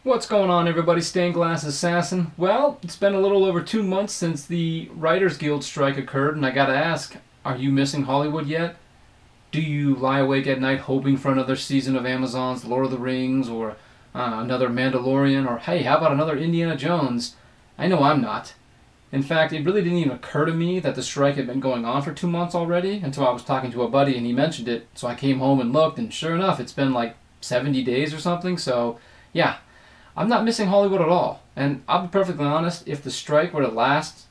What's going on, everybody? Stained Glass Assassin. Well, it's been a little over 2 months since the Writers Guild strike occurred, and I gotta ask, are you missing Hollywood yet? Do you lie awake at night hoping for another season of Amazon's Lord of the Rings, or another Mandalorian, or hey, how about another Indiana Jones? I know I'm not. In fact, it really didn't even occur to me that the strike had been going on for 2 months already until I was talking to a buddy and he mentioned it. So I came home and looked, and sure enough, it's been like 70 days or something. So, yeah, I'm not missing Hollywood at all. And I'll be perfectly honest, if the strike were to last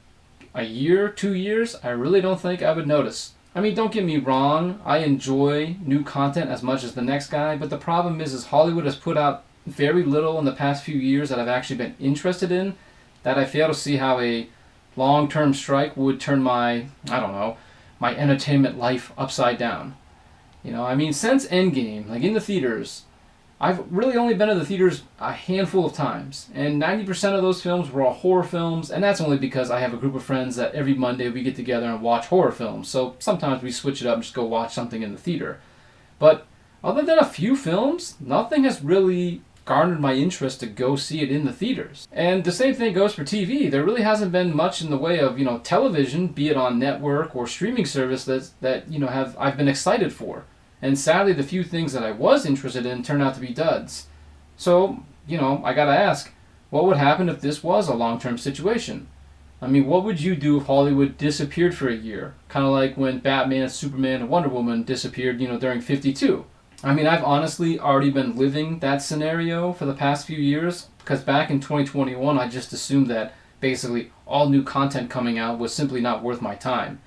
a year, 2 years, I really don't think I would notice. I mean, don't get me wrong, I enjoy new content as much as the next guy, but the problem is Hollywood has put out very little in the past few years that I've actually been interested in, that I fail to see how a long-term strike would turn my, I don't know, my entertainment life upside down. I mean, since Endgame, like in the theaters, I've really only been to the theaters a handful of times, and 90% of those films were all horror films, and that's only because I have a group of friends that every Monday we get together and watch horror films, so sometimes we switch it up and just go watch something in the theater. But other than a few films, nothing has really garnered my interest to go see it in the theaters. And the same thing goes for TV. There really hasn't been much in the way of, television, be it on network or streaming service that have I've been excited for. And sadly, the few things that I was interested in turned out to be duds. So, I gotta ask, what would happen if this was a long-term situation? I mean, what would you do if Hollywood disappeared for a year? Kind of like when Batman, Superman, and Wonder Woman disappeared, during 52. I mean, I've honestly already been living that scenario for the past few years, because back in 2021, I just assumed that basically all new content coming out was simply not worth my time.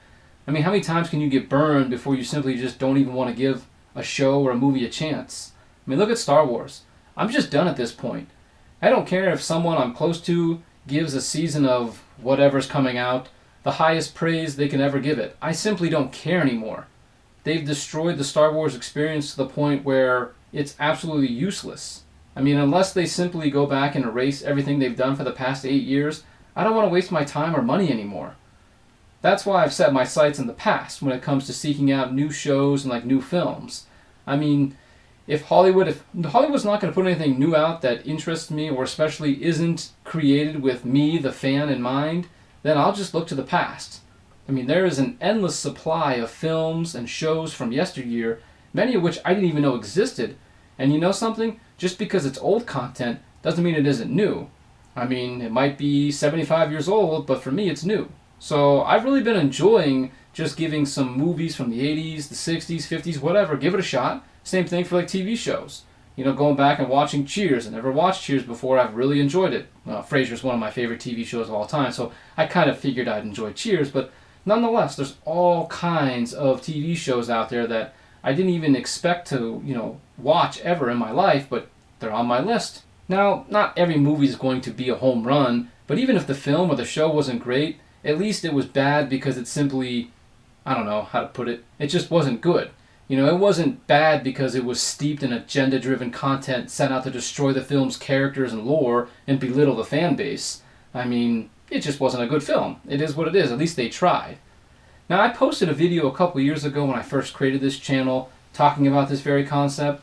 I mean, how many times can you get burned before you simply just don't even want to give a show or a movie a chance? I mean, look at Star Wars. I'm just done at this point. I don't care if someone I'm close to gives a season of whatever's coming out the highest praise they can ever give it. I simply don't care anymore. They've destroyed the Star Wars experience to the point where it's absolutely useless. I mean, unless they simply go back and erase everything they've done for the past 8 years, I don't want to waste my time or money anymore. That's why I've set my sights in the past when it comes to seeking out new shows and new films. I mean, if Hollywood's not going to put anything new out that interests me or especially isn't created with me, the fan, in mind, then I'll just look to the past. I mean, there is an endless supply of films and shows from yesteryear, many of which I didn't even know existed. And you know something? Just because it's old content doesn't mean it isn't new. I mean, it might be 75 years old, but for me it's new. So I've really been enjoying just giving some movies from the 80s, the 60s, 50s, whatever, give it a shot. Same thing for TV shows. Going back and watching Cheers. I never watched Cheers before. I've really enjoyed it. Frasier's one of my favorite TV shows of all time, so I kind of figured I'd enjoy Cheers. But nonetheless, there's all kinds of TV shows out there that I didn't even expect to, watch ever in my life, but they're on my list. Now, not every movie is going to be a home run, but even if the film or the show wasn't great, at least it was bad because it simply, I don't know how to put it, it just wasn't good. It wasn't bad because it was steeped in agenda-driven content sent out to destroy the film's characters and lore and belittle the fan base. I mean, it just wasn't a good film. It is what it is. At least they tried. Now, I posted a video a couple years ago when I first created this channel talking about this very concept.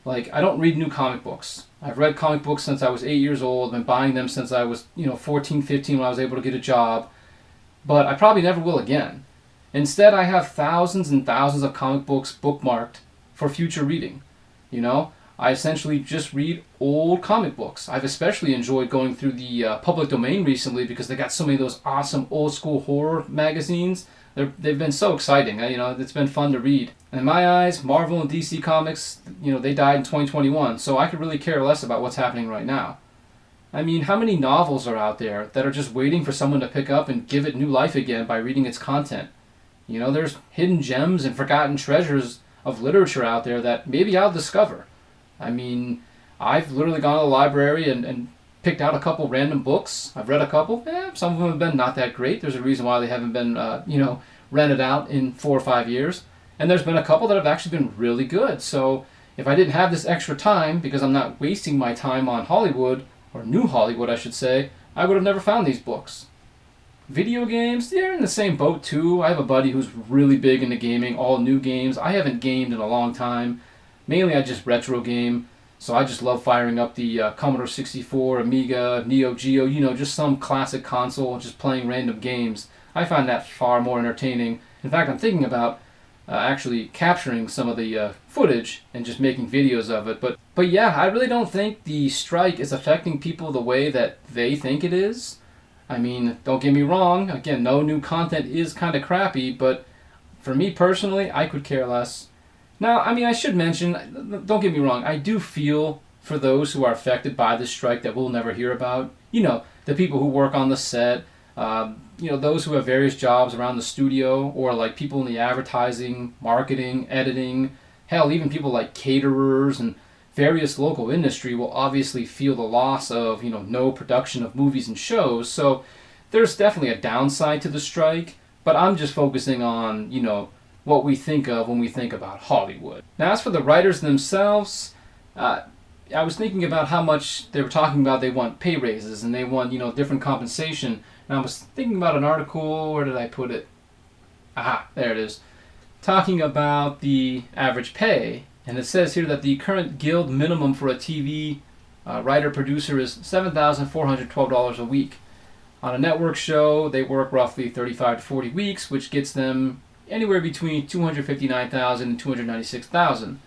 I don't read new comic books. I've read comic books since I was 8 years old. I've been buying them since I was, 14, 15 when I was able to get a job. But I probably never will again. Instead, I have thousands and thousands of comic books bookmarked for future reading. I essentially just read old comic books. I've especially enjoyed going through the public domain recently because they got so many of those awesome old school horror magazines. They've been so exciting. It's been fun to read. And in my eyes, Marvel and DC Comics, they died in 2021, so I could really care less about what's happening right now. I mean, how many novels are out there that are just waiting for someone to pick up and give it new life again by reading its content? There's hidden gems and forgotten treasures of literature out there that maybe I'll discover. I mean, I've literally gone to the library and picked out a couple random books. I've read a couple. Some of them have been not that great. There's a reason why they haven't been, rented out in 4 or 5 years. And there's been a couple that have actually been really good. So if I didn't have this extra time, because I'm not wasting my time on Hollywood, or New Hollywood, I should say, I would have never found these books. Video games, they're in the same boat too. I have a buddy who's really big into gaming, all new games. I haven't gamed in a long time. Mainly I just retro game. So I just love firing up the Commodore 64, Amiga, Neo Geo, just some classic console, just playing random games. I find that far more entertaining. In fact, I'm thinking about actually capturing some of the footage and just making videos of it. But yeah, I really don't think the strike is affecting people the way that they think it is. I mean, don't get me wrong. Again, no new content is kind of crappy, but for me personally, I could care less. Now, I mean, I should mention, don't get me wrong, I do feel for those who are affected by this strike that we'll never hear about. The people who work on the set, those who have various jobs around the studio, or like people in the advertising, marketing, editing, hell, even people like caterers and various local industry will obviously feel the loss of, no production of movies and shows. So there's definitely a downside to the strike, but I'm just focusing on, what we think of when we think about Hollywood. Now, as for the writers themselves, I was thinking about how much they were talking about they want pay raises and they want, different compensation. And I was thinking about an article, where did I put it? Aha, there it is. Talking about the average pay. And it says here that the current guild minimum for a TV writer-producer is $7,412 a week. On a network show, they work roughly 35 to 40 weeks, which gets them anywhere between $259,000 and $296,000.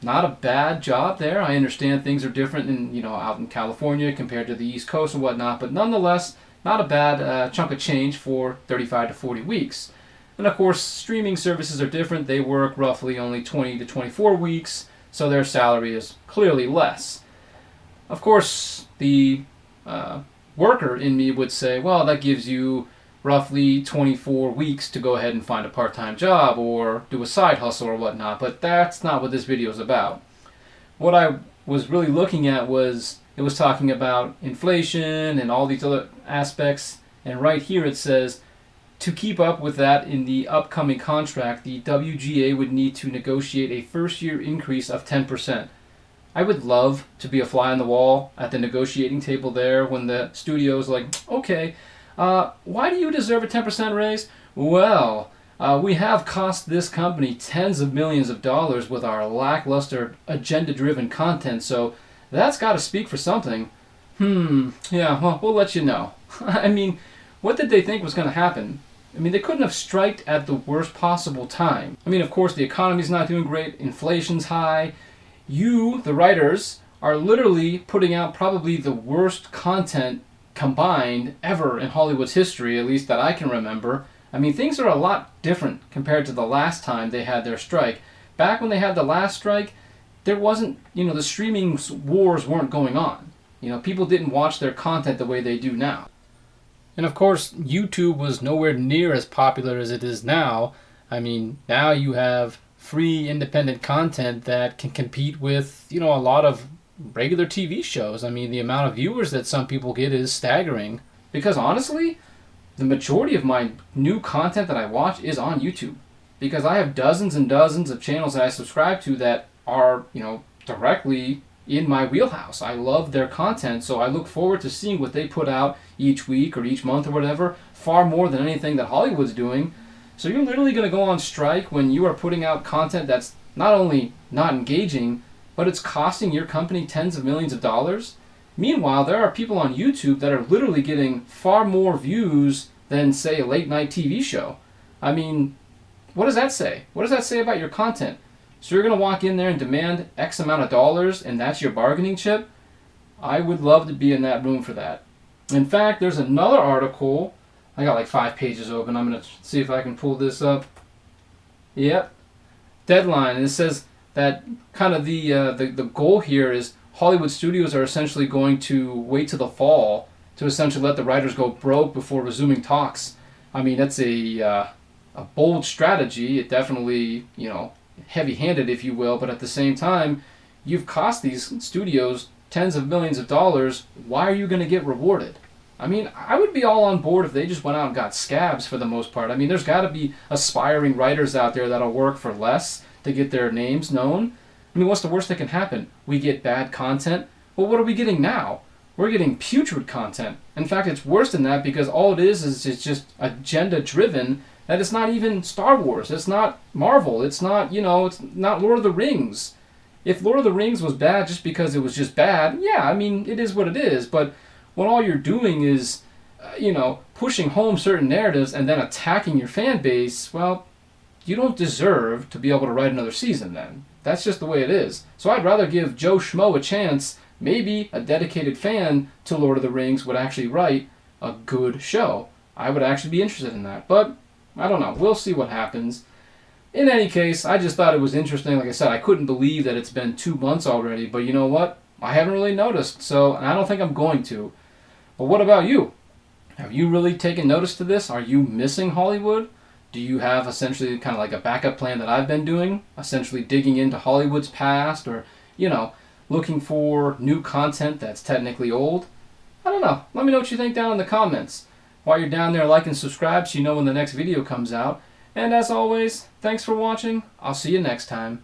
Not a bad job there. I understand things are different out in California compared to the East Coast and whatnot, but nonetheless, not a bad chunk of change for 35 to 40 weeks. And of course, streaming services are different. They work roughly only 20 to 24 weeks, so their salary is clearly less. Of course, the worker in me would say, well, that gives you roughly 24 weeks to go ahead and find a part-time job or do a side hustle or whatnot, but that's not what this video is about. What I was really looking at was, it was talking about inflation and all these other aspects, and right here it says, to keep up with that in the upcoming contract, the WGA would need to negotiate a first-year increase of 10%. I would love to be a fly on the wall at the negotiating table there when the studio's like, okay, why do you deserve a 10% raise? Well, we have cost this company tens of millions of dollars with our lackluster, agenda-driven content, so that's got to speak for something. Yeah, well, we'll let you know. I mean, what did they think was going to happen? I mean, they couldn't have striked at the worst possible time. I mean, of course, the economy's not doing great, inflation's high. You, the writers, are literally putting out probably the worst content combined ever in Hollywood's history, at least that I can remember. I mean, things are a lot different compared to the last time they had their strike. Back when they had the last strike, there wasn't, the streaming wars weren't going on. People didn't watch their content the way they do now. And of course, YouTube was nowhere near as popular as it is now. I mean, now you have free independent content that can compete with, a lot of regular TV shows. I mean, the amount of viewers that some people get is staggering. Because honestly, the majority of my new content that I watch is on YouTube. Because I have dozens and dozens of channels that I subscribe to that are, directly in my wheelhouse. I love their content, so I look forward to seeing what they put out each week or each month or whatever, far more than anything that Hollywood's doing. So you're literally going to go on strike when you are putting out content that's not only not engaging, but it's costing your company tens of millions of dollars. Meanwhile, there are people on YouTube that are literally getting far more views than, say, a late night TV show. I mean, what does that say? What does that say about your content? So you're going to walk in there and demand X amount of dollars, and that's your bargaining chip? I would love to be in that room for that. In fact, there's another article. I got like 5 pages open. I'm going to see if I can pull this up. Yep. Deadline. And it says that kind of the goal here is Hollywood studios are essentially going to wait till the fall to essentially let the writers go broke before resuming talks. I mean, that's a bold strategy. It definitely, heavy-handed, if you will, but at the same time, you've cost these studios tens of millions of dollars. Why are you going to get rewarded? I mean, I would be all on board if they just went out and got scabs for the most part. I mean, there's got to be aspiring writers out there that'll work for less to get their names known. I mean, what's the worst that can happen? We get bad content. Well, what are we getting now? We're getting putrid content. In fact, it's worse than that because all it is it's just agenda-driven. That it's not even Star Wars. It's not Marvel. It's not, it's not Lord of the Rings. If Lord of the Rings was bad just because it was just bad, yeah, I mean, it is what it is. But when all you're doing is, pushing home certain narratives and then attacking your fan base, well, you don't deserve to be able to write another season then. That's just the way it is. So I'd rather give Joe Schmo a chance. Maybe a dedicated fan to Lord of the Rings would actually write a good show. I would actually be interested in that. But I don't know. We'll see what happens. In any case, I just thought it was interesting. Like I said, I couldn't believe that it's been 2 months already. But you know what? I haven't really noticed. So, and I don't think I'm going to. But what about you? Have you really taken notice to this? Are you missing Hollywood? Do you have essentially kind of like a backup plan that I've been doing? Essentially digging into Hollywood's past or, looking for new content that's technically old? I don't know. Let me know what you think down in the comments. While you're down there, like and subscribe so you know when the next video comes out. And as always, thanks for watching. I'll see you next time.